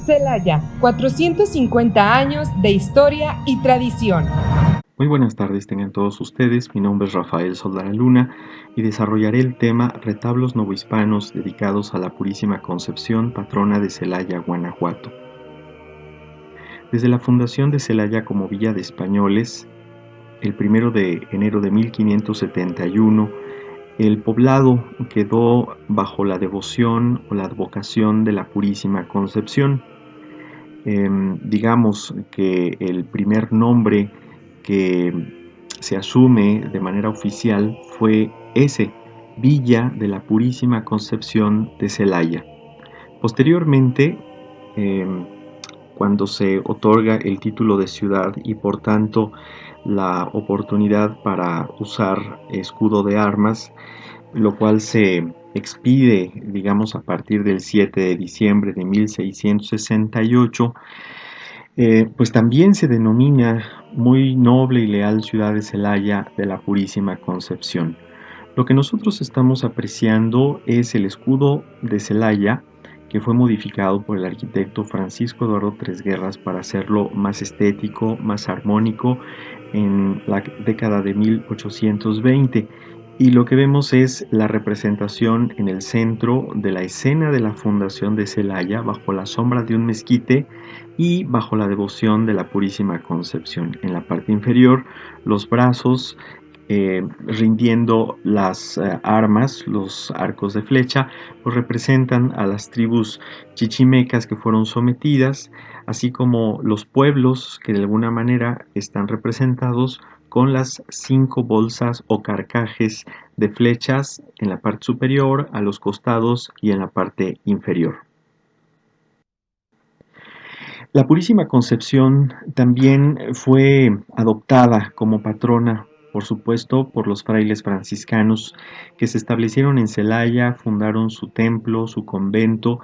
Celaya, 450 años de historia y tradición. Muy buenas tardes tengan todos ustedes, mi nombre es Rafael Soldana Luna y desarrollaré el tema Retablos novohispanos dedicados a la Purísima Concepción, patrona de Celaya, Guanajuato. Desde la fundación de Celaya como Villa de Españoles, el 1 de enero de 1571, el poblado quedó bajo la devoción o la advocación de la Purísima Concepción. Digamos que el primer nombre que se asume de manera oficial fue ese, Villa de la Purísima Concepción de Celaya. Posteriormente, cuando se otorga el título de ciudad y por tanto la oportunidad para usar escudo de armas, lo cual se expide, digamos, a partir del 7 de diciembre de 1668, pues también se denomina muy noble y leal ciudad de Celaya de la Purísima Concepción. Lo que nosotros estamos apreciando es el escudo de Celaya, que fue modificado por el arquitecto Francisco Eduardo Tresguerras para hacerlo más estético, más armónico en la década de 1820. Y lo que vemos es la representación en el centro de la escena de la fundación de Celaya bajo la sombra de un mezquite y bajo la devoción de la Purísima Concepción. En la parte inferior, los brazos rindiendo las armas, los arcos de flecha, pues representan a las tribus chichimecas que fueron sometidas, así como los pueblos que de alguna manera están representados con las 5 bolsas o carcajes de flechas en la parte superior, a los costados y en la parte inferior. La Purísima Concepción también fue adoptada como patrona, por supuesto, por los frailes franciscanos que se establecieron en Celaya, fundaron su templo, su convento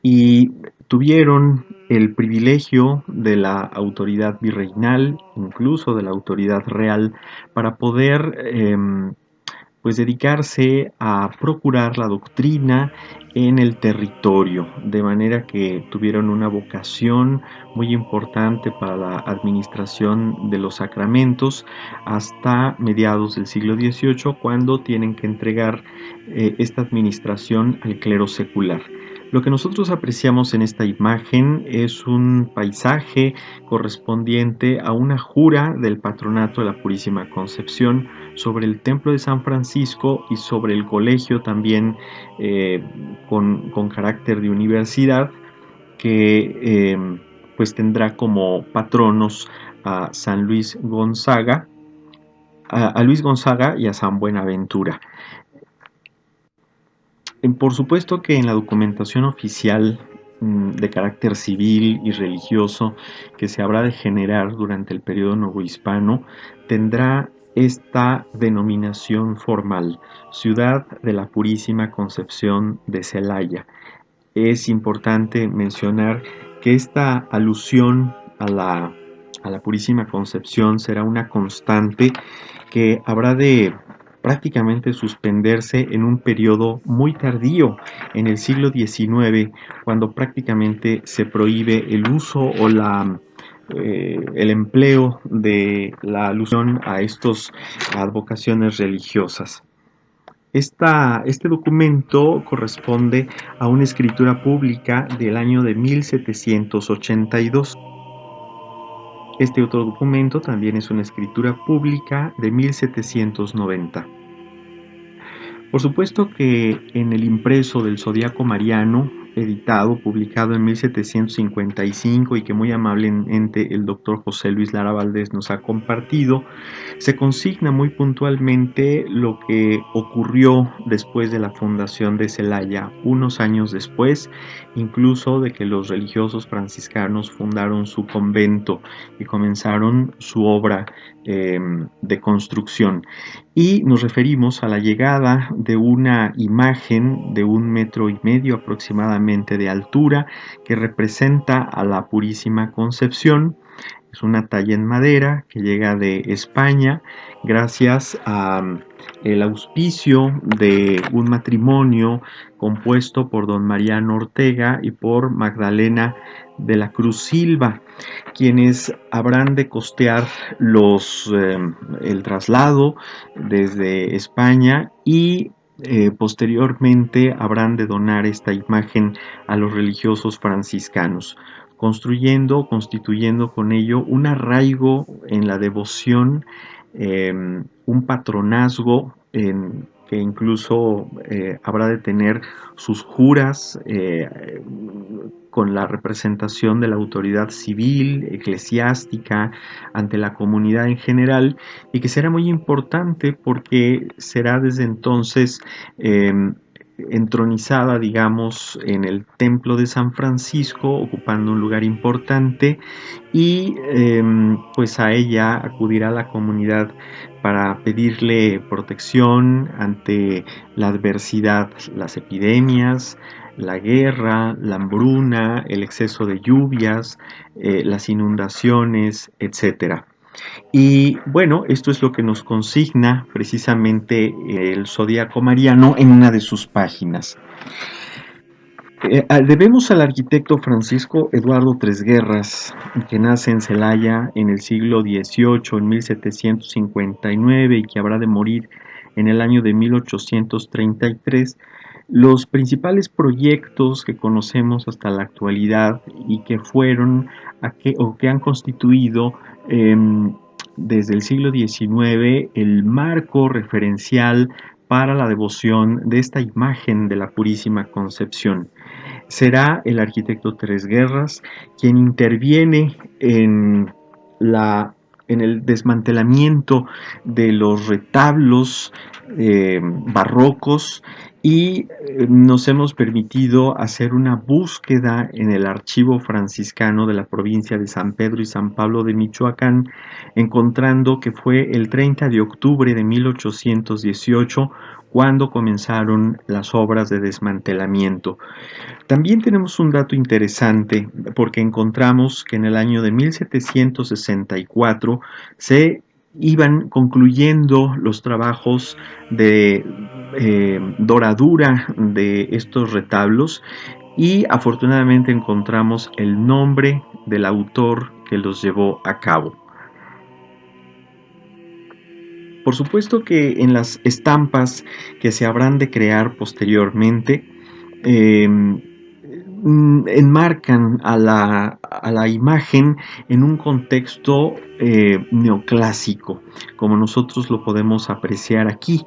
y tuvieron el privilegio de la autoridad virreinal, incluso de la autoridad real, para poder pues dedicarse a procurar la doctrina en el territorio, de manera que tuvieron una vocación muy importante para la administración de los sacramentos hasta mediados del siglo XVIII, cuando tienen que entregar esta administración al clero secular. Lo que nosotros apreciamos en esta imagen es un paisaje correspondiente a una jura del patronato de la Purísima Concepción sobre el templo de San Francisco y sobre el colegio también con carácter de universidad que pues tendrá como patronos a San Luis Gonzaga, a Luis Gonzaga y a San Buenaventura. Por supuesto que en la documentación oficial de carácter civil y religioso que se habrá de generar durante el periodo novohispano tendrá esta denominación formal, Ciudad de la Purísima Concepción de Celaya. Es importante mencionar que esta alusión a la Purísima Concepción será una constante que habrá de prácticamente suspenderse en un periodo muy tardío, en el siglo XIX, cuando prácticamente se prohíbe el uso o el empleo de la alusión a estas advocaciones religiosas. Este documento corresponde a una escritura pública del año de 1782. Este otro documento también es una escritura pública de 1790. Por supuesto que en el impreso del Zodiaco Mariano, editado, publicado en 1755 y que muy amablemente el doctor José Luis Lara Valdés nos ha compartido, se consigna muy puntualmente lo que ocurrió después de la fundación de Celaya, unos años después, incluso de que los religiosos franciscanos fundaron su convento y comenzaron su obra de construcción. Y nos referimos a la llegada de una imagen de 1,5 metros aproximadamente de altura que representa a la Purísima Concepción, Es una talla en madera que llega de España gracias a el auspicio de un matrimonio compuesto por don Mariano Ortega y por Magdalena de la Cruz Silva, quienes habrán de costear el traslado desde España y posteriormente habrán de donar esta imagen a los religiosos franciscanos, constituyendo con ello un arraigo en la devoción, un patronazgo que incluso habrá de tener sus juras con la representación de la autoridad civil, eclesiástica, ante la comunidad en general, y que será muy importante porque será desde entonces entronizada, digamos, en el templo de San Francisco, ocupando un lugar importante, y pues a ella acudirá la comunidad para pedirle protección ante la adversidad, las epidemias, la guerra, la hambruna, el exceso de lluvias, las inundaciones, etcétera. Y bueno, esto es lo que nos consigna precisamente el Zodíaco Mariano en una de sus páginas. Debemos al arquitecto Francisco Eduardo Tresguerras, que nace en Celaya en el siglo XVIII, en 1759, y que habrá de morir en el año de 1833, los principales proyectos que conocemos hasta la actualidad y que fueron o que han constituido desde el siglo XIX el marco referencial para la devoción de esta imagen de la Purísima Concepción. Será el arquitecto Tresguerras quien interviene en el desmantelamiento de los retablos barrocos, y nos hemos permitido hacer una búsqueda en el archivo franciscano de la provincia de San Pedro y San Pablo de Michoacán, encontrando que fue el 30 de octubre de 1818 cuando comenzaron las obras de desmantelamiento. También tenemos un dato interesante porque encontramos que en el año de 1764 se iban concluyendo los trabajos de doradura de estos retablos, y afortunadamente encontramos el nombre del autor que los llevó a cabo. Por supuesto que en las estampas que se habrán de crear posteriormente, enmarcan a la imagen en un contexto neoclásico, como nosotros lo podemos apreciar aquí,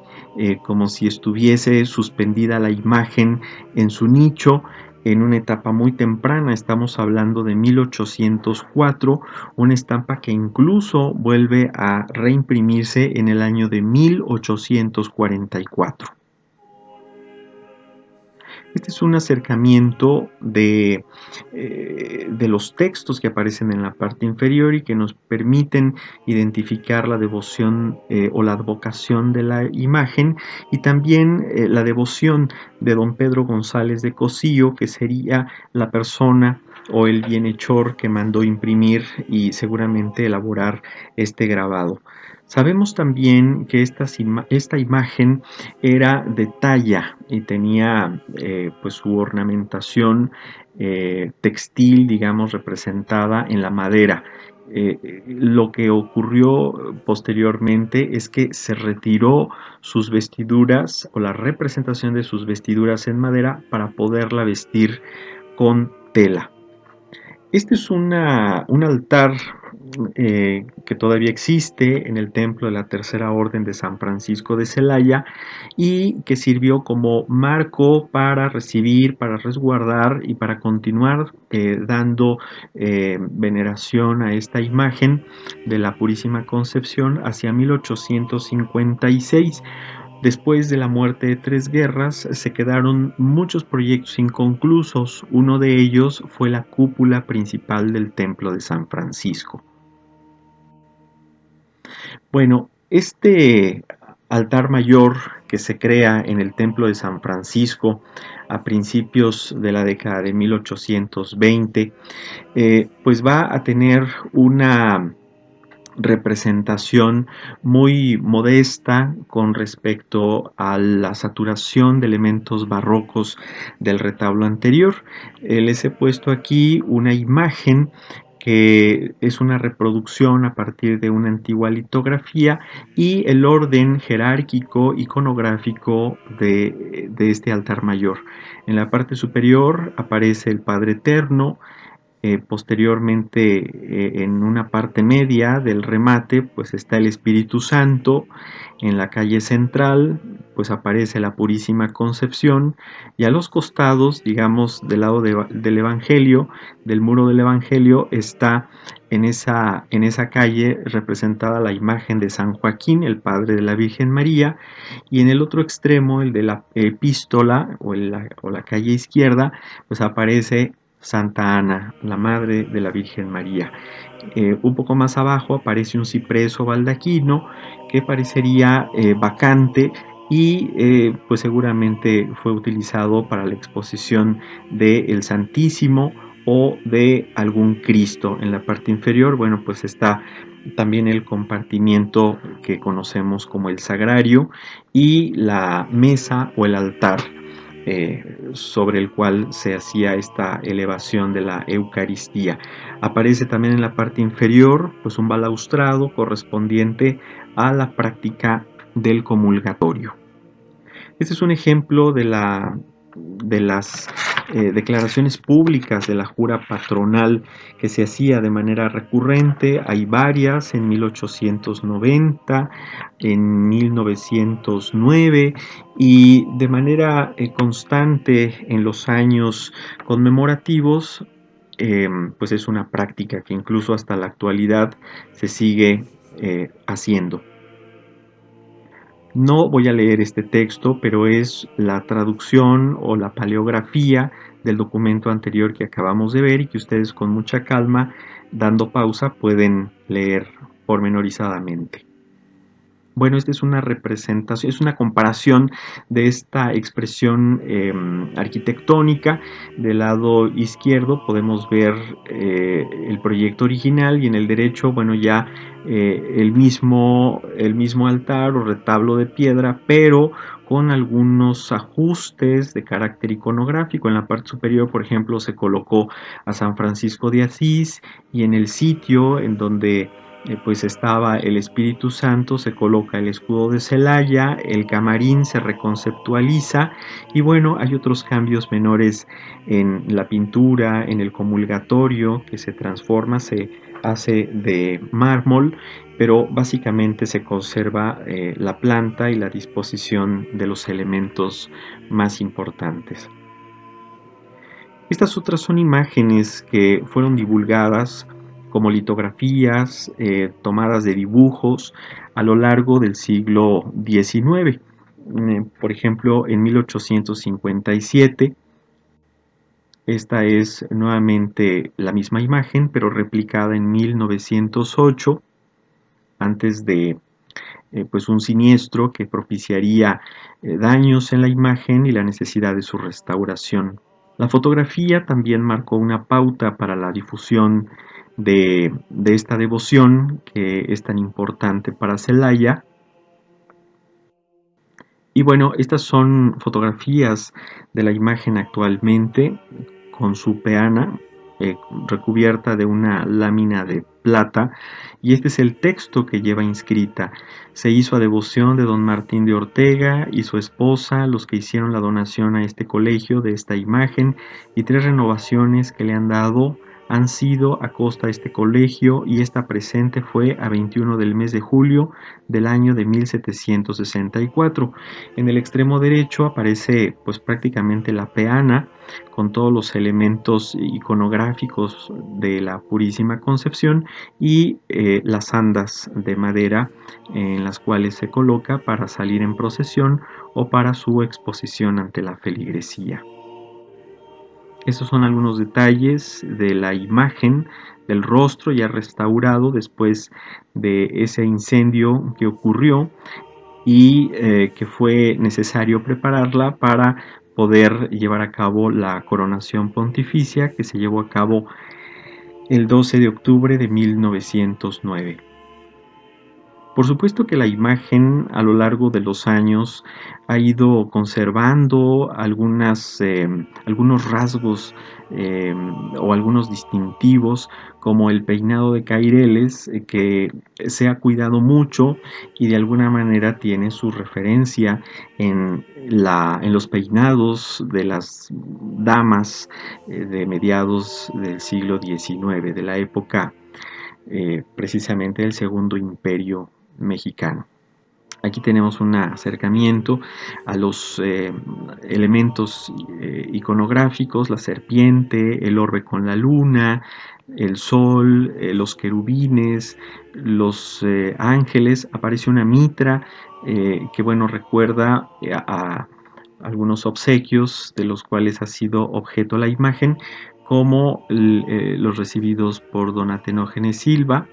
como si estuviese suspendida la imagen en su nicho en una etapa muy temprana. Estamos hablando de 1804, una estampa que incluso vuelve a reimprimirse en el año de 1844. Este es un acercamiento de los textos que aparecen en la parte inferior y que nos permiten identificar la devoción o la advocación de la imagen, y también la devoción de don Pedro González de Cosillo, que sería la persona o el bienhechor que mandó imprimir y seguramente elaborar este grabado. Sabemos también que esta imagen era de talla y tenía pues su ornamentación textil, digamos, representada en la madera. Lo que ocurrió posteriormente es que se retiró sus vestiduras o la representación de sus vestiduras en madera para poderla vestir con tela. Este es un altar que todavía existe en el templo de la Tercera Orden de San Francisco de Celaya, y que sirvió como marco para recibir, para resguardar y para continuar dando veneración a esta imagen de la Purísima Concepción hacia 1856. Después de la muerte de Tresguerras se quedaron muchos proyectos inconclusos. Uno de ellos fue la cúpula principal del templo de San Francisco. Bueno, este altar mayor que se crea en el Templo de San Francisco a principios de la década de 1820, pues va a tener una representación muy modesta con respecto a la saturación de elementos barrocos del retablo anterior. Les he puesto aquí una imagen que es una reproducción a partir de una antigua litografía y el orden jerárquico iconográfico de este altar mayor. En la parte superior aparece el Padre Eterno. Posteriormente, en una parte media del remate, pues está el Espíritu Santo. En la calle central, pues aparece la Purísima Concepción, y a los costados, digamos, del lado del Evangelio, del muro del Evangelio, está en esa calle representada la imagen de San Joaquín, el padre de la Virgen María, y en el otro extremo, el de la epístola o la calle izquierda, pues aparece Santa Ana, la madre de la Virgen María. Un poco más abajo aparece un ciprés o baldaquino que parecería vacante y pues seguramente fue utilizado para la exposición del Santísimo o de algún Cristo. En la parte inferior, bueno, pues está también el compartimiento que conocemos como el sagrario y la mesa o el altar sobre el cual se hacía esta elevación de la Eucaristía. Aparece también en la parte inferior pues un balaustrado correspondiente a la práctica del comulgatorio. Este es un ejemplo de las declaraciones públicas de la jura patronal que se hacía de manera recurrente. Hay varias en 1890, en 1909 y de manera constante en los años conmemorativos. Pues es una práctica que incluso hasta la actualidad se sigue haciendo. No voy a leer este texto, pero es la traducción o la paleografía del documento anterior que acabamos de ver y que ustedes con mucha calma, dando pausa, pueden leer pormenorizadamente. Bueno, esta es una representación, es una comparación de esta expresión arquitectónica. Del lado izquierdo podemos ver el proyecto original y en el derecho, bueno, ya el mismo altar o retablo de piedra, pero con algunos ajustes de carácter iconográfico. En la parte superior, por ejemplo, se colocó a San Francisco de Asís y en el sitio en donde pues estaba el Espíritu Santo, se coloca el escudo de Celaya, el camarín se reconceptualiza y bueno, hay otros cambios menores en la pintura, en el comulgatorio que se transforma, se hace de mármol, pero básicamente se conserva la planta y la disposición de los elementos más importantes. Estas otras son imágenes que fueron divulgadas como litografías tomadas de dibujos a lo largo del siglo XIX. Por ejemplo, en 1857, esta es nuevamente la misma imagen, pero replicada en 1908, antes de pues un siniestro que propiciaría daños en la imagen y la necesidad de su restauración. La fotografía también marcó una pauta para la difusión de esta devoción que es tan importante para Celaya. Y bueno, estas son fotografías de la imagen actualmente con su peana recubierta de una lámina de plata, y este es el texto que lleva inscrita: se hizo a devoción de don Martín de Ortega y su esposa, los que hicieron la donación a este colegio de esta imagen, y 3 renovaciones que le han dado han sido a costa de este colegio, y esta presente fue a 21 del mes de julio del año de 1764. En el extremo derecho aparece pues prácticamente la peana con todos los elementos iconográficos de la Purísima Concepción y las andas de madera en las cuales se coloca para salir en procesión o para su exposición ante la feligresía. Estos son algunos detalles de la imagen del rostro ya restaurado después de ese incendio que ocurrió. y que fue necesario prepararla para poder llevar a cabo la coronación pontificia que se llevó a cabo el 12 de octubre de 1909. Por supuesto que la imagen a lo largo de los años ha ido conservando algunos rasgos o algunos distintivos, como el peinado de Caireles, que se ha cuidado mucho y de alguna manera tiene su referencia en los peinados de las damas de mediados del siglo XIX, de la época precisamente del Segundo Imperio Mexicano. Aquí tenemos un acercamiento a los elementos iconográficos, la serpiente, el orbe con la luna, el sol, los querubines, los ángeles. Aparece una mitra que, bueno, recuerda a algunos obsequios de los cuales ha sido objeto la imagen, como los recibidos por don Atenógenes Silva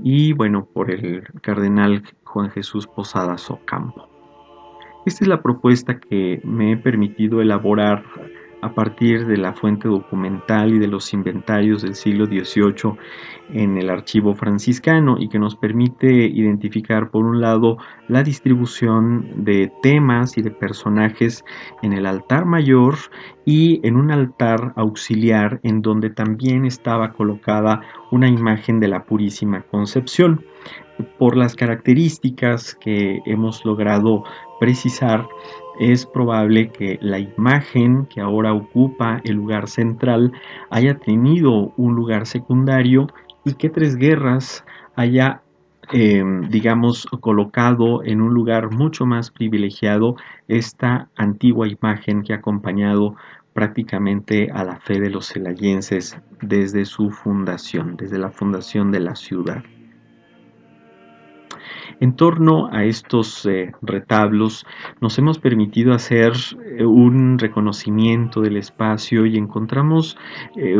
y bueno, por el cardenal Juan Jesús Posadas Ocampo. Esta es la propuesta que me he permitido elaborar a partir de la fuente documental y de los inventarios del siglo XVIII en el archivo franciscano, y que nos permite identificar, por un lado, la distribución de temas y de personajes en el altar mayor y en un altar auxiliar en donde también estaba colocada una imagen de la Purísima Concepción. Por las características que hemos logrado precisar, es probable que la imagen que ahora ocupa el lugar central haya tenido un lugar secundario y que Tres Guerras haya, digamos, colocado en un lugar mucho más privilegiado esta antigua imagen que ha acompañado prácticamente a la fe de los celayenses desde su fundación, desde la fundación de la ciudad. En torno a estos retablos nos hemos permitido hacer un reconocimiento del espacio y encontramos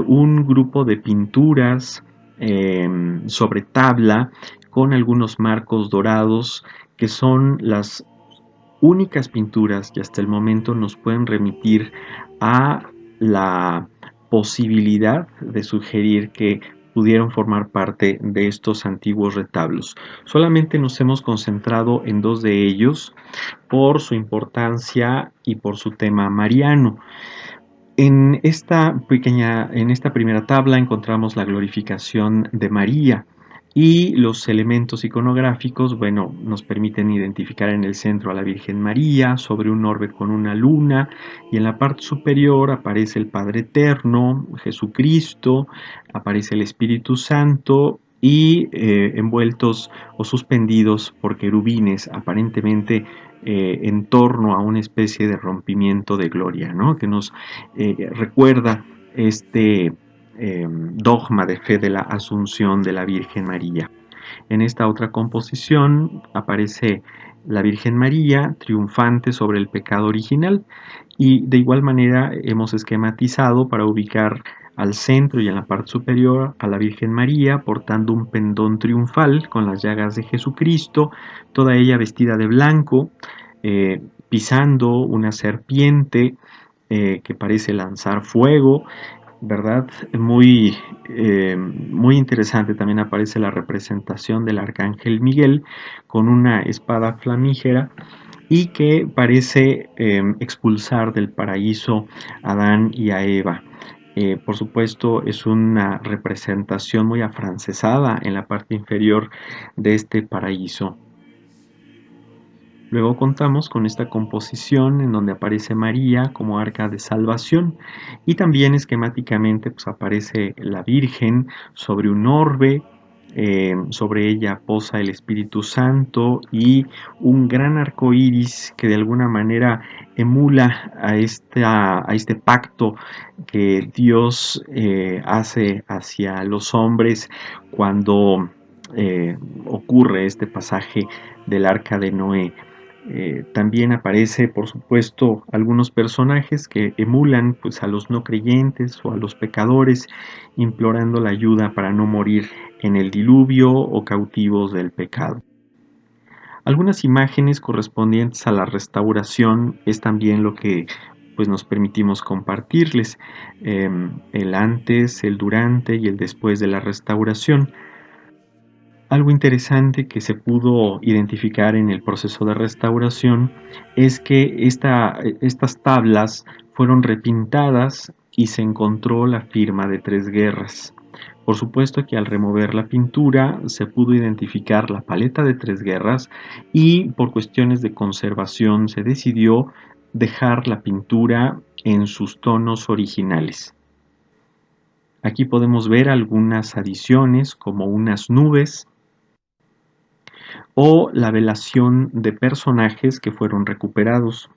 un grupo de pinturas sobre tabla con algunos marcos dorados que son las únicas pinturas que hasta el momento nos pueden remitir a la posibilidad de sugerir que pudieron formar parte de estos antiguos retablos. Solamente nos hemos concentrado en dos de ellos por su importancia y por su tema mariano. En esta primera tabla encontramos la glorificación de María, y los elementos iconográficos, bueno, nos permiten identificar en el centro a la Virgen María sobre un orbe con una luna, y en la parte superior aparece el Padre Eterno, Jesucristo, aparece el Espíritu Santo y envueltos o suspendidos por querubines, aparentemente en torno a una especie de rompimiento de gloria, ¿no? Que nos recuerda este dogma de fe de la Asunción de la Virgen María. En esta otra composición aparece la Virgen María triunfante sobre el pecado original, y de igual manera hemos esquematizado para ubicar al centro y en la parte superior a la Virgen María portando un pendón triunfal con las llagas de Jesucristo, toda ella vestida de blanco, pisando una serpiente que parece lanzar fuego, ¿verdad? Muy interesante. También aparece la representación del arcángel Miguel con una espada flamígera y que parece expulsar del paraíso a Adán y a Eva. Por supuesto, es una representación muy afrancesada en la parte inferior de este paraíso. Luego contamos con esta composición en donde aparece María como arca de salvación, y también esquemáticamente pues aparece la Virgen sobre un orbe, sobre ella posa el Espíritu Santo y un gran arco iris que de alguna manera emula a este pacto que Dios hace hacia los hombres cuando ocurre este pasaje del arca de Noé. También aparece, por supuesto, algunos personajes que emulan pues, a los no creyentes o a los pecadores, implorando la ayuda para no morir en el diluvio o cautivos del pecado. Algunas imágenes correspondientes a la restauración es también lo que pues nos permitimos compartirles, el antes, el durante y el después de la restauración. Algo interesante que se pudo identificar en el proceso de restauración es que estas tablas fueron repintadas y se encontró la firma de Tres Guerras. Por supuesto que al remover la pintura se pudo identificar la paleta de Tres Guerras y por cuestiones de conservación se decidió dejar la pintura en sus tonos originales. Aquí podemos ver algunas adiciones como unas nubes o la velación de personajes que fueron recuperados.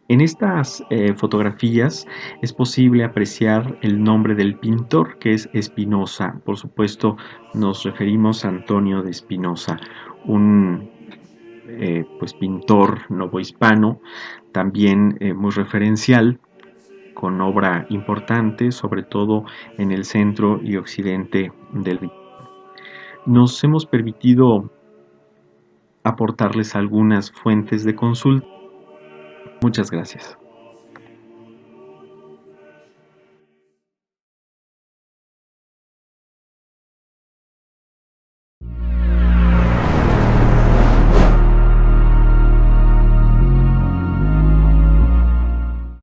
En estas fotografías es posible apreciar el nombre del pintor, que es Espinosa. Por supuesto, nos referimos a Antonio de Espinosa, un pues, pintor novohispano, también muy referencial, con obra importante, sobre todo en el centro y occidente del. Nos hemos permitido aportarles algunas fuentes de consulta. Muchas gracias.